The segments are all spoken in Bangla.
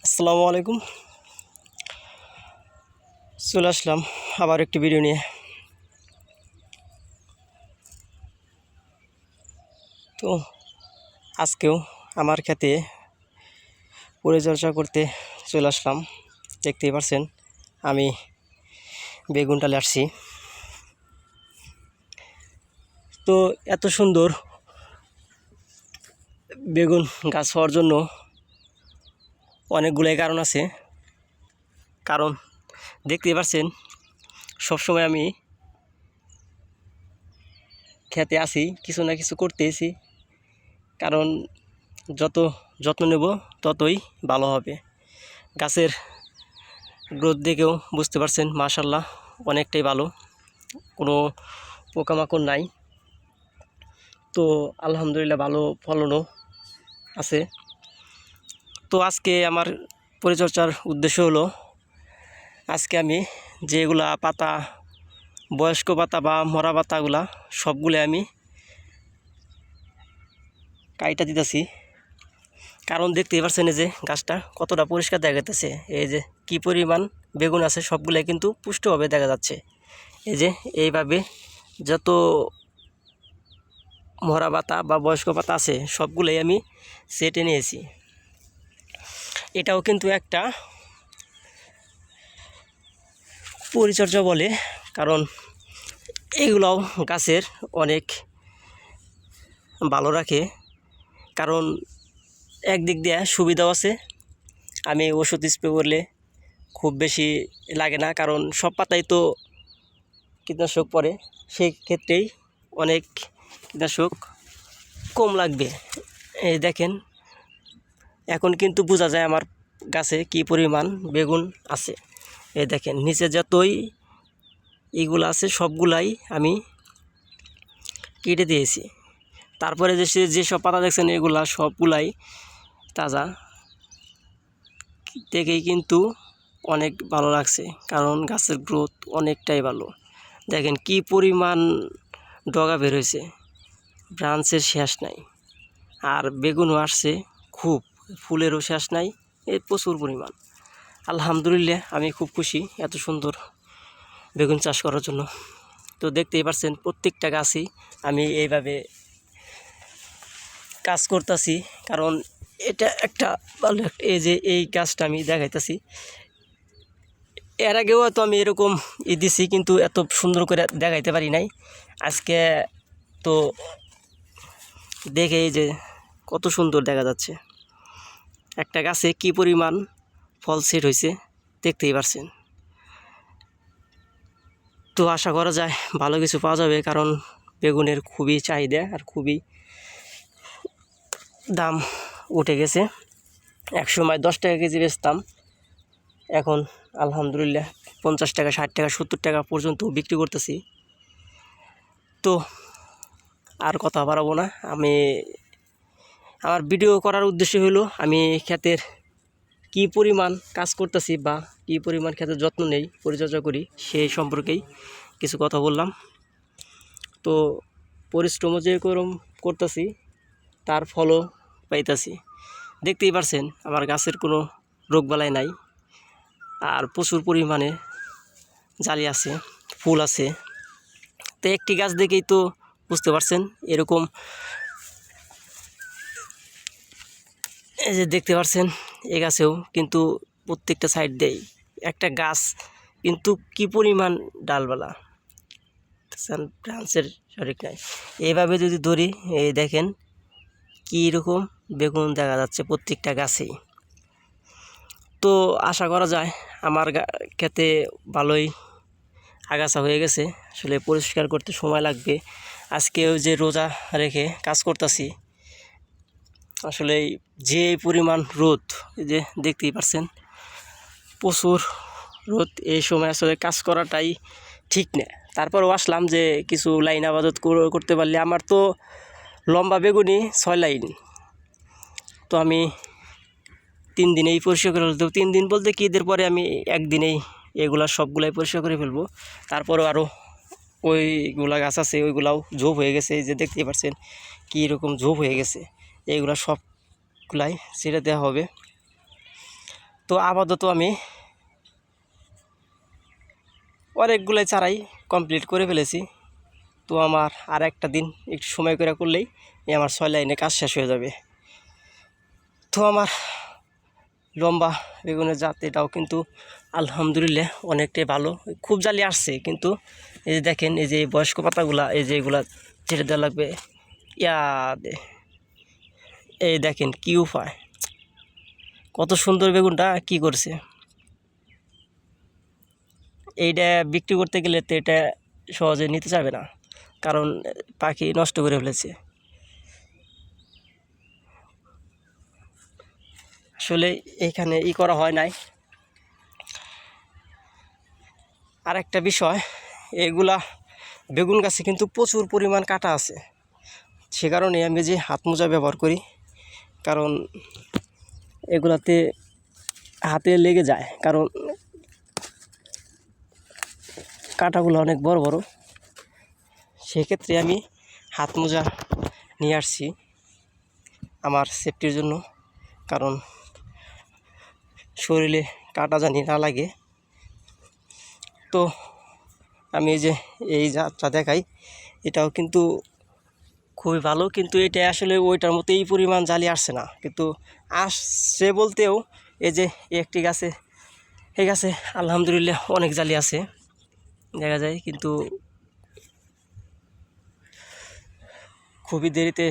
আসসালামু আলাইকুম। চলে আসলাম আবার একটি ভিডিও নিয়ে। তো আজকেও আমার ক্ষেতে পরিচর্যা করতে চলে আসলাম। দেখতেই পাচ্ছেন আমি বেগুনটা লাটছি। তো এত সুন্দর বেগুন গাছ হওয়ার জন্য অনেকগুলোই কারণ আছে। কারণ দেখতেই পাচ্ছেন সবসময় আমি খেতে আসি, কিছু না কিছু করতেছি। কারণ যত যত্ন নেব ততই ভালো হবে। গাছের গ্রোথ দেখেও বুঝতে পারছেন মাশাআল্লাহ অনেকটাই ভালো, কোনো পোকামাকড় নাই। তো আলহামদুলিল্লাহ ভালো ফলনও আছে। তো আজকে আমার পরিচর্যার উদ্দেশ্য হলো, আজকে আমি যেগুলা পাতা, বয়স্ক পাতা বা মরা পাতাগুলা সবগুলো আমি কাইটা দিতেছি। কারণ দেখতেই পাচ্ছেন এই যে গাছটা কতটা পরিষ্কার দেখা যাচ্ছে, এই যে কি পরিমাণ বেগুন আছে সবগুলাই কিন্তু পুষ্টভাবে দেখা যাচ্ছে। এই যে এইভাবে যত মরা পাতা বা বয়স্ক পাতা আছে সবগুলোই আমি সেটে নিয়েছি। এটাও কিন্তু একটা পরিচর্যা বলে, কারণ এগুলাও গাছের অনেক ভালো রাখে। কারণ একদিক দিয়ে সুবিধাও আছে, আমি ওষুধ স্প্রে করলে খুব বেশি লাগে না, কারণ সব পাতাই তো কীটনাশক পড়ে, সেই ক্ষেত্রেই অনেক কীটনাশক কম লাগবে। এই দেখেন এখন কিন্তু বোঝা যায় আমার গাছে কি পরিমাণ বেগুন আছে। এই দেখেন নিচে যতই এগুলো আছে সবগুলাই আমি কেটে দিয়েছি। তারপরে যেসব পাতা দেখছেন এগুলা সবগুলাই তাজা, দেখেই কিন্তু অনেক ভালো লাগছে, কারণ গাছের গ্রোথ অনেকটাই ভালো। দেখেন কি পরিমাণ ডগা বের হয়েছে, ব্রাঞ্চের শেষ নাই। আর বেগুনও আসছে খুব, ফুলেরও শেষ নাই, এর প্রচুর পরিমাণ। আলহামদুলিল্লাহ আমি খুব খুশি এত সুন্দর বেগুন চাষ করার জন্য। তো দেখতেই পাচ্ছেন প্রত্যেকটা গাছই আমি এইভাবে কাজ করতেছি, কারণ এটা একটা ভালো এই যে এই গাছটা আমি দেখাইতেছি। এর আগেও তো আমি এরকম দিছি, কিন্তু এত সুন্দর করে দেখাইতে পারি নাই। আজকে তো দেখে এই যে কত সুন্দর দেখা যাচ্ছে একটা গাছে কি পরিমাণ ফল সেট হয়েছে, দেখতেই পারছেন। তো আশা করা যায় ভালো কিছু পাওয়া যাবে, কারণ বেগুনের খুবই চাহিদা আর খুবই দাম উঠে গেছে। একসময় 10 টাকা কেজি বেচতাম, এখন আলহামদুলিল্লাহ 50 টাকা, 60 টাকা, 70 টাকা পর্যন্ত বিক্রি করতেছি। তো আর কথা বাড়াবো না, আমার ভিডিও করার উদ্দেশ্য হলো আমি ক্ষেতের কি পরিমাণ কাজ করতেছি বা কি পরিমাণ ক্ষেতের যত্ন নেই, পরিচর্যা করি, সেই সম্পর্কেই কিছু কথা বললাম। তো পরিশ্রমও যেরকম করতেছি তার ফলও পাইতেছি। দেখতেই পারছেন আমার গাছের কোনো রোগবালাই নাই, আর প্রচুর পরিমাণে জালি আছে, ফুল আছে। তো একটি গাছ দেখেই তো বুঝতে পারছেন এরকম, এই যে দেখতে পাচ্ছেন এই গাছেও কিন্তু প্রত্যেকটা সাইড দেয় একটা গাছ, কিন্তু কি পরিমাণ ডালপালা, ব্রাঞ্চের সঠিক নাই। এইভাবে যদি ধরি এই দেখেন কী রকম বেগুন দেখা যাচ্ছে প্রত্যেকটা গাছেই। তো আশা করা যায় আমার ক্ষেতে ভালোই আগাছা হয়ে গেছে। আসলে পরিষ্কার করতে সময় লাগবে। আজকেও যে রোজা রেখে কাজ করতেছি, আসলে যে পরিমাণ রোদ, এই যে দেখতেই পাচ্ছেন প্রচুর রোদ, এই সময় আসলে কাজ করাটাই ঠিক না। তারপরও আসলাম যে কিছু লাইন আবাদত করতে পারলে, আমার তো লম্বা বেগুনি 6 লাইন, তো আমি 3 দিনেই পরিষ্কার করে ফেলতে। 3 দিন বলতে কি, ঈদের পরে আমি একদিনেই এগুলা সবগুলাই পরিষ্কার করে ফেলবো। তারপরেও আরও ওইগুলা গাছ আছে, ওইগুলাও ঝোপ হয়ে গেছে, এই যে দেখতেই পাচ্ছেন কী রকম ঝোপ হয়ে গেছে, এইগুলা সবগুলাই ছেড়ে দেওয়া হবে। তো আপাতত আমি অনেকগুলোই চারাই কমপ্লিট করে ফেলেছি। তো আমার আর একটা দিন একটু সময় করে করলেই আমার 6 লাইনে কাজ শেষ হয়ে যাবে। তো আমার লম্বা বেগুনের জাত এটাও কিন্তু আলহামদুলিল্লাহ অনেকটাই ভালো। খুব জালি আসছে, কিন্তু এই যে দেখেন, এই যে বয়স্ক পাতাগুলা, এই যে এগুলা ছেড়ে দেওয়া লাগবে। এই দেখেন কি উপায়, কত সুন্দর বেগুনটা কি করছে। এইটা বিক্রি করতে গেলে তো এটা সহজে নিতে যাবে না, কারণ পাখি নষ্ট করে ফেলেছে। আসলে এইখানে করা হয় নাই। আর একটা বিষয়, এগুলা বেগুন গাছে কিন্তু প্রচুর পরিমাণ কাটা আছে। সে কারণে আমি যে হাত মোজা ব্যবহার করি, কারণ এগুলাতে হাতে লেগে যায়, কারণ কাঁটাগুলো অনেক বড় বড়। সেক্ষেত্রে আমি হাত মোজা নিয়ে আসছি আমার সেফটির জন্য, কারণ শরীরে কাটা জানি না লাগে। তো আমি এই জাতটা দেখাই, এটাও কিন্তু খুবই ভালো, কিন্তু এটা আসলে ওইটার মতো এই পরিমাণ জালি আসছে না, কিন্তু আসছে বলতেও এই যে একটি গাছে, এই গাছে আলহামদুলিল্লাহ অনেক জালি আছে দেখা যায়, কিন্তু খুবই দেরিতে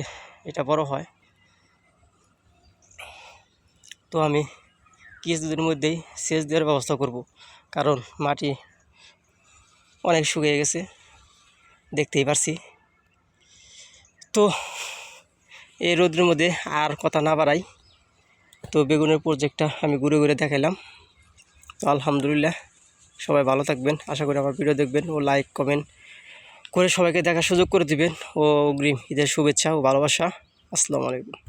এটা বড় হয়। তো আমি কিছুদিনের মধ্যেই সেচ দেওয়ার ব্যবস্থা করব, কারণ মাটি অনেক শুকিয়ে গেছে, দেখতেই পারছি। তো এই রোদের মধ্যে আর কথা না বাড়াই, তো বেগুনের প্রজেক্টটা আমি ঘুরে ঘুরে দেখাইলাম। তো আলহামদুলিল্লাহ, সবাই ভালো থাকবেন। আশা করি আমার ভিডিও দেখবেন ও লাইক কমেন্ট করে সবাইকে দেখার সুযোগ করে দিবেন। ও অগ্রিম ঈদের শুভেচ্ছা ও ভালোবাসা। আসসালামু আলাইকুম।